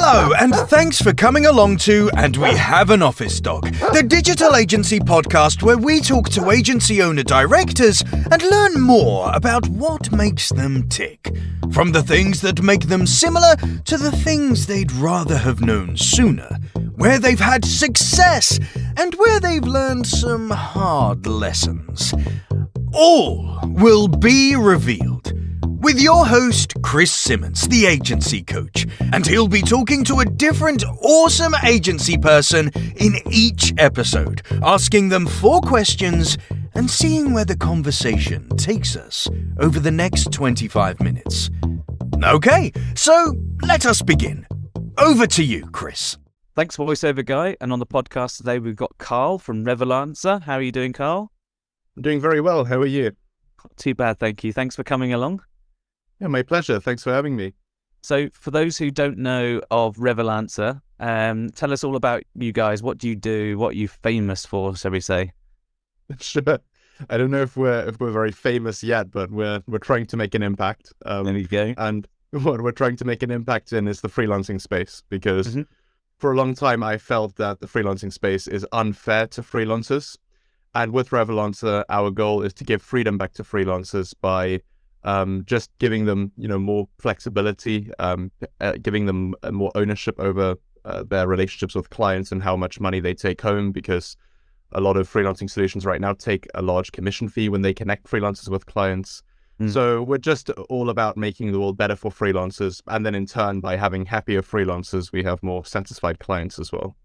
Hello, and thanks for coming along to And We Have an Office Dog, the digital agency podcast where we talk to agency owner-directors and learn more about what makes them tick. From the things that make them similar to the things they'd rather have known sooner, where they've had success and where they've learned some hard lessons. All will be revealed with your host, Chris Simmons, the agency coach, and he'll be talking to a different awesome agency person in each episode, asking them 4 questions and seeing where the conversation takes us over the next 25 minutes. Okay, so let us begin. Over to you, Chris. Thanks, voiceover guy. And on the podcast today, we've got Karl from Revolancer. How are you doing, Karl? I'm doing very well. How are you? Not too bad, thank you. Thanks for coming along. Yeah, my pleasure. Thanks for having me. So for those who don't know of Revolancer, tell us all about you guys. What do you do? What are you famous for, shall we say? Sure. I don't know if we're very famous yet, but we're trying to make an impact. There you go. And what we're trying to make an impact in is the freelancing space, because for a long time I felt that the freelancing space is unfair to freelancers. And with Revolancer, our goal is to give freedom back to freelancers by just giving them, more flexibility, giving them more ownership over their relationships with clients and how much money they take home, because a lot of freelancing solutions right now take a large commission fee when they connect freelancers with clients. So we're just all about making the world better for freelancers. And then in turn, by having happier freelancers, we have more satisfied clients as well.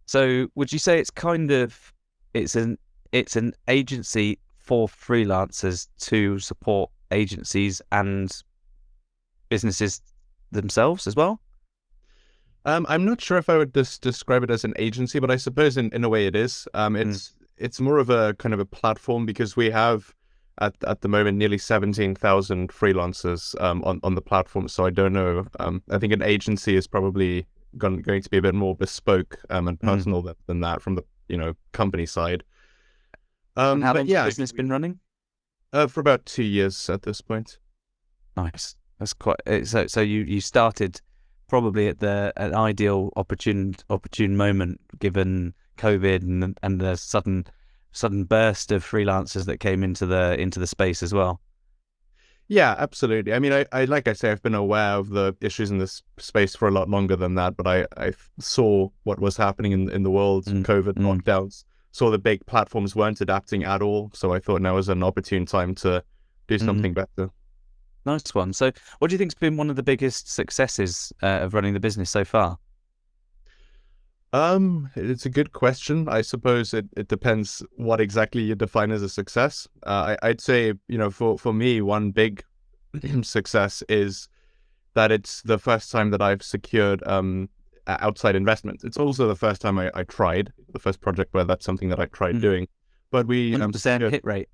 So would you say it's an agency for freelancers to support agencies and businesses themselves as well? I'm not sure if I would describe it as an agency, but I suppose in a way it is. It's more of a kind of a platform, because we have at the moment nearly 17,000 freelancers on the platform. So I don't know. I think an agency is probably going to be a bit more bespoke and personal than that from the company side. And how long has the business been running? For about 2 years at this point. Nice. That's quite. So you started probably at an ideal opportune moment, given COVID and the sudden burst of freelancers that came into the space as well. Yeah, absolutely. I mean, I like I say, I've been aware of the issues in this space for a lot longer than that, but I saw what was happening in the world, COVID lockdowns. Saw the big platforms weren't adapting at all, so I thought now was an opportune time to do something better. Nice one. So what do you think's been one of the biggest successes of running the business so far? It's a good question. I suppose it depends what exactly you define as a success. I'd say, for me, one big success is that it's the first time that I've secured outside investment. It's also the first time I tried, the first project where that's something that I tried doing. But we 100% hit rate.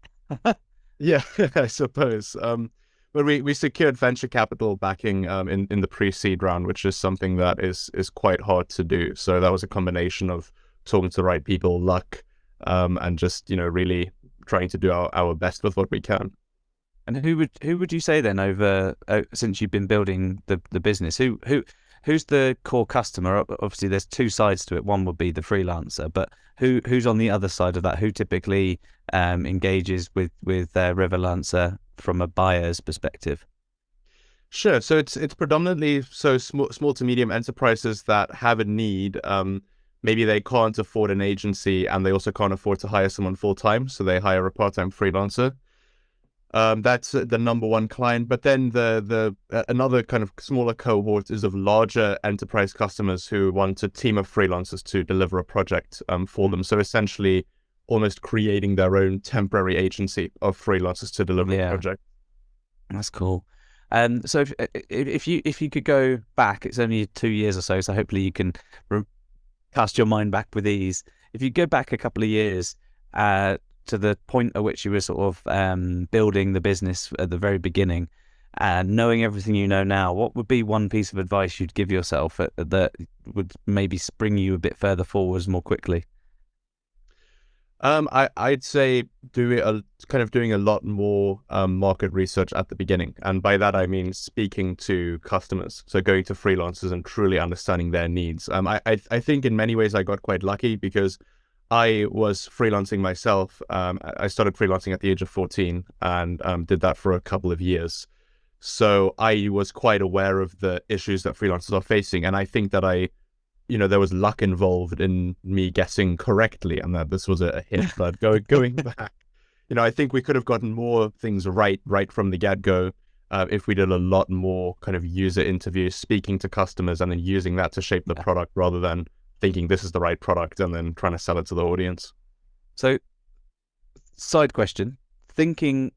Yeah, I suppose. But we secured venture capital backing in the pre-seed round, which is something that is quite hard to do. So that was a combination of talking to the right people, luck, and just really trying to do our best with what we can. And who would you say then, over since you've been building the business, who's the core customer? Obviously, there's 2 sides to it. One would be the freelancer, but who's on the other side of that? Who typically engages with Revolancer from a buyer's perspective? Sure. So it's predominantly small to medium enterprises that have a need. Maybe they can't afford an agency, and they also can't afford to hire someone full time, so they hire a part-time freelancer. That's the number one client. But then the another kind of smaller cohort is of larger enterprise customers who want a team of freelancers to deliver a project for them. So essentially almost creating their own temporary agency of freelancers to deliver a project. That's cool. So if you could go back, it's only 2 years or so hopefully you can cast your mind back with ease. If you go back a couple of years to the point at which you were sort of building the business at the very beginning, and knowing everything you know now, what would be one piece of advice you'd give yourself that would maybe spring you a bit further forwards more quickly? I'd say doing a lot more market research at the beginning, and by that I mean speaking to customers, so going to freelancers and truly understanding their needs. I think in many ways I got quite lucky because I was freelancing myself. I started freelancing at the age of 14 and did that for a couple of years. So I was quite aware of the issues that freelancers are facing, and I think that there was luck involved in me guessing correctly, and that this was a hit. But going back, I think we could have gotten more things right from the get-go if we did a lot more kind of user interviews, speaking to customers, and then using that to shape the product rather than thinking this is the right product and then trying to sell it to the audience. So, side question: thinking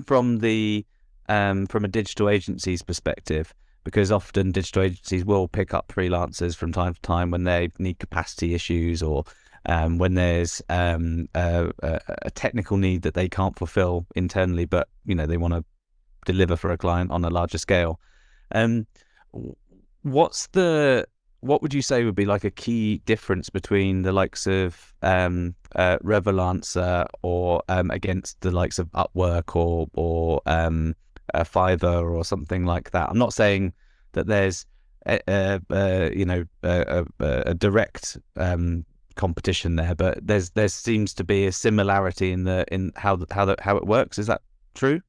from a digital agency's perspective, because often digital agencies will pick up freelancers from time to time when they need capacity issues or when there's a technical need that they can't fulfill internally, but they want to deliver for a client on a larger scale. What would you say would be like a key difference between the likes of Revolancer or against the likes of Upwork or Fiverr or something like that? I'm not saying that there's a direct competition there, but there seems to be a similarity in how it works. Is that true?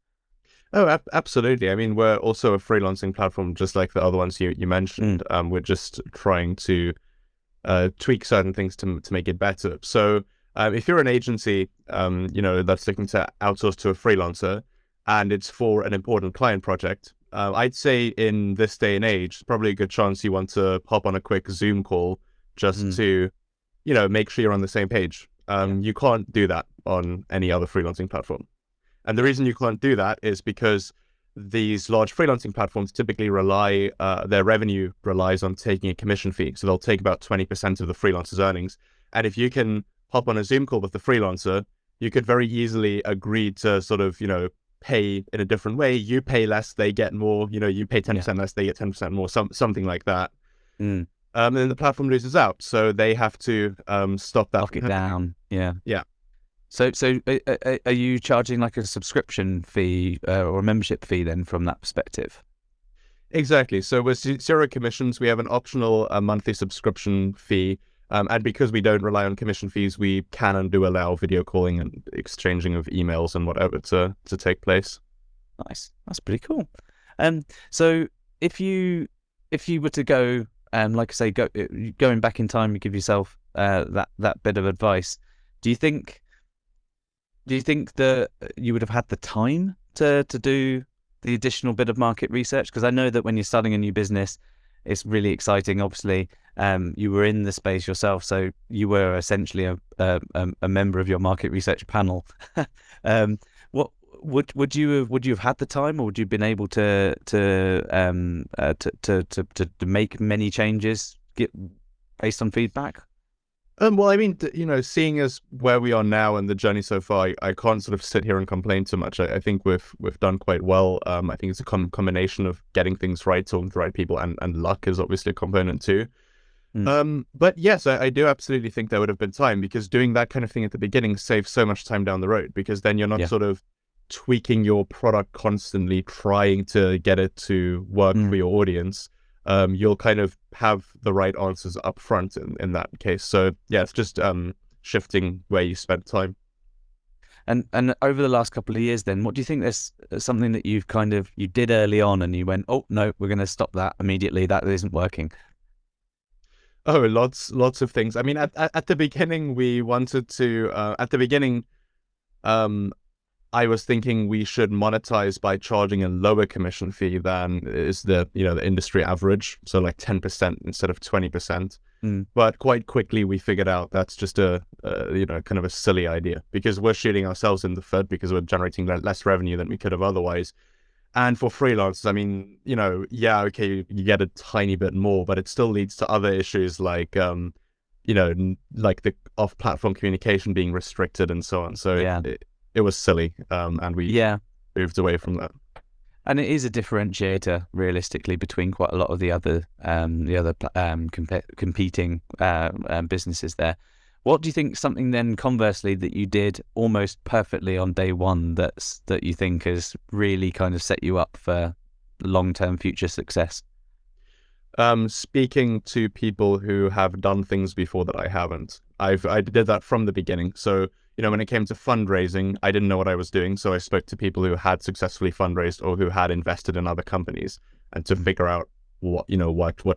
Oh, absolutely. I mean, we're also a freelancing platform, just like the other ones you mentioned. We're just trying to tweak certain things to make it better. So if you're an agency, that's looking to outsource to a freelancer, and it's for an important client project, I'd say in this day and age, probably a good chance you want to hop on a quick Zoom call just to, make sure you're on the same page. You can't do that on any other freelancing platform. And the reason you can't do that is because these large freelancing platforms typically their revenue relies on taking a commission fee. So they'll take about 20% of the freelancer's earnings. And if you can hop on a Zoom call with the freelancer, you could very easily agree to sort of, pay in a different way. You pay less, they get more. You pay 10% less, they get 10% more, something like that. And then the platform loses out. So they have to stop that. Lock it down. Yeah. Yeah. So are you charging like a subscription fee or a membership fee then from that perspective? Exactly. So with zero commissions, we have an optional monthly subscription fee. And because we don't rely on commission fees, we can and do allow video calling and exchanging of emails and whatever to take place. Nice. That's pretty cool. So if you were to go, like I say, going back in time, you give yourself that bit of advice. Do you think that you would have had the time to do the additional bit of market research? Because I know that when you're starting a new business, it's really exciting. Obviously, you were in the space yourself, so you were essentially a member of your market research panel. What would you have had the time, or would you have been able to make many changes based on feedback? Well, I mean, seeing as where we are now and the journey so far, I can't sort of sit here and complain too much. I think we've done quite well. I think it's a combination of getting things right, talking to the right people, and luck is obviously a component too. But yes, I do absolutely think there would have been time, because doing that kind of thing at the beginning saves so much time down the road, because then you're not sort of tweaking your product constantly, trying to get it to work for your audience. You'll kind of have the right answers up front in that case. So yeah, it's just shifting where you spend time. And over the last couple of years then, what do you think there's something that you did early on and you went, oh no, we're going to stop that immediately, that isn't working? Oh, lots of things. I mean, at the beginning, we wanted to, I was thinking we should monetize by charging a lower commission fee than is the industry average, so like 10% instead of 20%. But quite quickly we figured out that's just a kind of a silly idea, because we're shooting ourselves in the foot, because we're generating less revenue than we could have otherwise. And for freelancers, I mean, okay, you get a tiny bit more, but it still leads to other issues like like the off-platform communication being restricted and so on. So it was silly, and we moved away from that. And it is a differentiator, realistically, between quite a lot of the other competing businesses there. What do you think something then conversely that you did almost perfectly on day one that you think has really kind of set you up for long-term future success? Speaking to people who have done things before that I haven't. I did that from the beginning. So, when it came to fundraising, I didn't know what I was doing. So I spoke to people who had successfully fundraised or who had invested in other companies, and to figure out what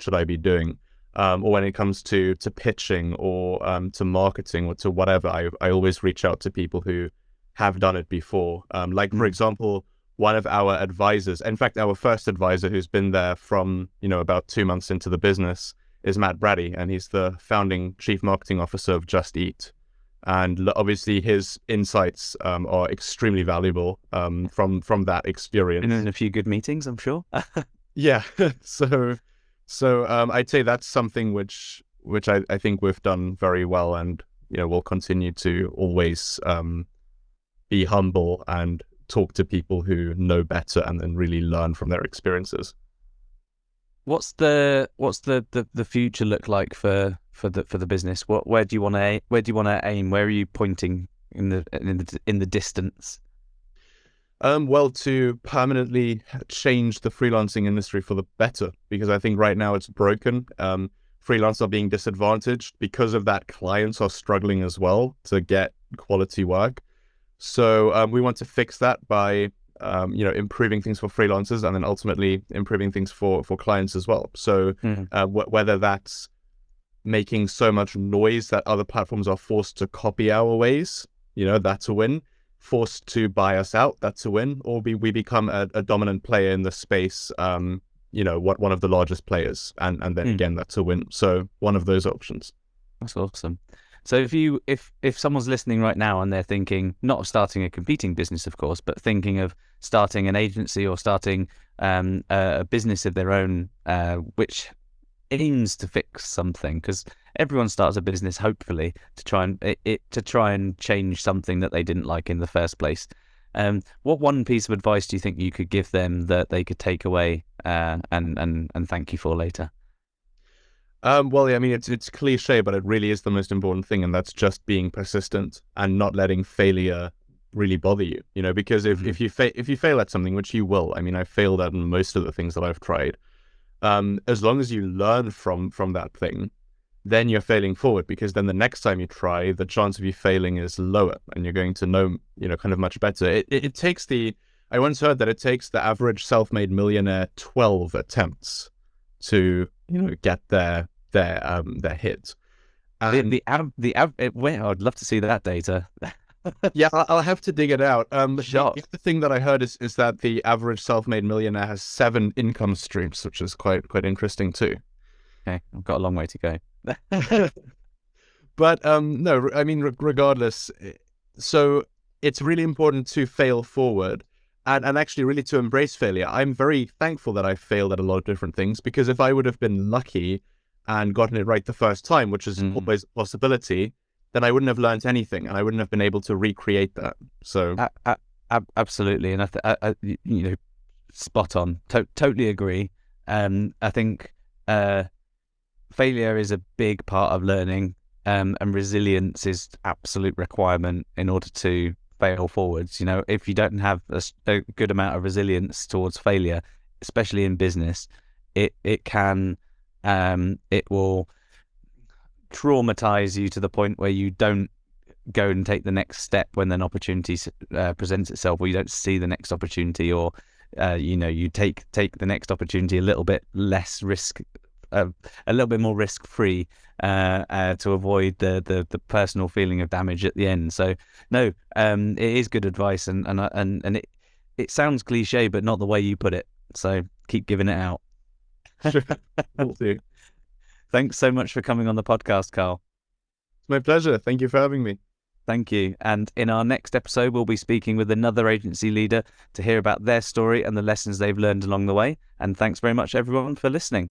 should I be doing. Or when it comes to pitching or to marketing or to whatever, I always reach out to people who have done it before. For example, one of our advisors, in fact, our first advisor, who's been there from, about 2 months into the business, is Matt Brady, and he's the founding chief marketing officer of Just Eat. And obviously his insights are extremely valuable from that experience. Been in a few good meetings, I'm sure. Yeah. So I'd say that's something which I think we've done very well, and, we'll continue to always be humble and talk to people who know better and then really learn from their experiences. What's the future look like for the business? Where do you want to aim? Where are you pointing in the distance? Well, to permanently change the freelancing industry for the better, because I think right now it's broken. Freelancers are being disadvantaged. Because of that, clients are struggling as well to get quality work. So we want to fix that by, improving things for freelancers and then ultimately improving things for clients as well. So whether that's making so much noise that other platforms are forced to copy our ways, that's a win. Forced to buy us out, that's a win. Or we become a dominant player in the space, one of the largest players, and then again, that's a win. So one of those options. That's awesome. So if someone's listening right now and they're thinking not of starting a competing business, of course, but thinking of starting an agency or starting a business of their own, which aims to fix something, because everyone starts a business hopefully to try and change something that they didn't like in the first place. What one piece of advice do you think you could give them that they could take away and thank you for later? Well, I mean, it's cliche, but it really is the most important thing, and that's just being persistent and not letting failure really bother you. Because if you fail at something, which you will, I mean, I failed at most of the things that I've tried. As long as you learn from that thing, then you're failing forward, because then the next time you try, the chance of you failing is lower, and you're going to know, kind of much better. I once heard that it takes the average self-made millionaire 12 attempts to get their hit. I'd love to see that data. Yeah, I'll have to dig it out. Sure. The thing that I heard is that the average self-made millionaire has 7 income streams, which is quite interesting too. Okay, I've got a long way to go. But no, I mean, regardless, so it's really important to fail forward. And actually really to embrace failure. I'm very thankful that I failed at a lot of different things, because if I would have been lucky and gotten it right the first time, which is always a possibility, then I wouldn't have learned anything, and I wouldn't have been able to recreate that. So absolutely, and I spot on. Totally agree. I think failure is a big part of learning, and resilience is absolute requirement in order to fail forwards. If you don't have a good amount of resilience towards failure, especially in business, it will traumatize you to the point where you don't go and take the next step when an opportunity presents itself, or you don't see the next opportunity, or you take the next opportunity a little bit less risk, a little bit more risk free, to avoid the personal feeling of damage at the end. So no, it is good advice, and it sounds cliche, but not the way you put it. So keep giving it out. Sure. Will do. Thanks so much for coming on the podcast, Karl. It's my pleasure. Thank you for having me. Thank you. And in our next episode, we'll be speaking with another agency leader to hear about their story and the lessons they've learned along the way. And thanks very much, everyone, for listening.